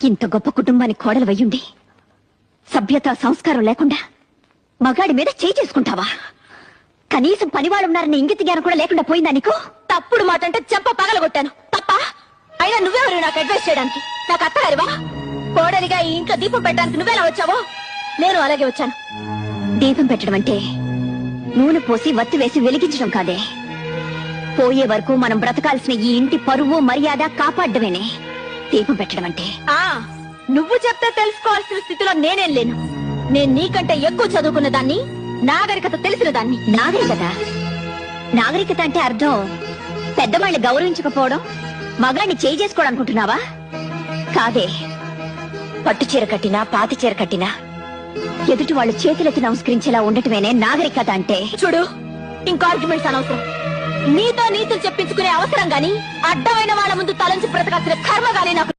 ఇంత గొప్ప కుటుంబానికి కోడలు వయ్యుండి సభ్యత సంస్కారం లేకుండా మగాడి మీద చేయి చేసుకుంటావా? కనీసం పనివాళ్ళున్నారని ఇంగిత జ్ఞానం కూడా లేకుండా పోయిందా నీకు? తప్పుడు మాట అంటే చెంప పగలగొట్టాను తప్ప. అయినా నువ్వెవరు నాకు అడ్వైస్ చేయడానికి? నాకు అత్తగారివా? కోడలిగా ఈ ఇంట్లో దీపం పెట్టడానికి నువ్వెలా వచ్చావో నేను అలాగే వచ్చాను. దీపం పెట్టడం అంటే నూనె పోసి వత్తి వేసి వెలిగించడం కాదే. పోయే వరకు మనం బ్రతకాల్సిన ఈ ఇంటి పరువు మర్యాద కాపాడమేనే దీపం పెట్టడం అంటే. నువ్వు చెప్తే తెలుసుకోవాల్సిన స్థితిలో నేనేం లేను. నేను నీకంటే ఎక్కువ చదువుకున్న దాన్ని, నాగరికత తెలిసిన దాన్ని. నాగరికత అంటే అర్థం పెద్దవాళ్ళని గౌరవించకపోవడం, మగాన్ని చేయి చేసుకోవడం అనుకుంటున్నావా? కాదే. పట్టు చీర కట్టినా పాతి చీర కట్టినా ఎదుటి వాళ్ళు చేతులెత్తి నమస్కరించేలా ఉండటమేనే నాగరికత అంటే. చూడు, ఇంకో ఆర్గ్యుమెంట్స్ అనవసరం. నీతో నీతులు చెప్పించుకునే అవసరం గాని, అడ్డమైన వాళ్ళ ముందు తలంచి బ్రతకాల్సిన కర్మ గాని నాకు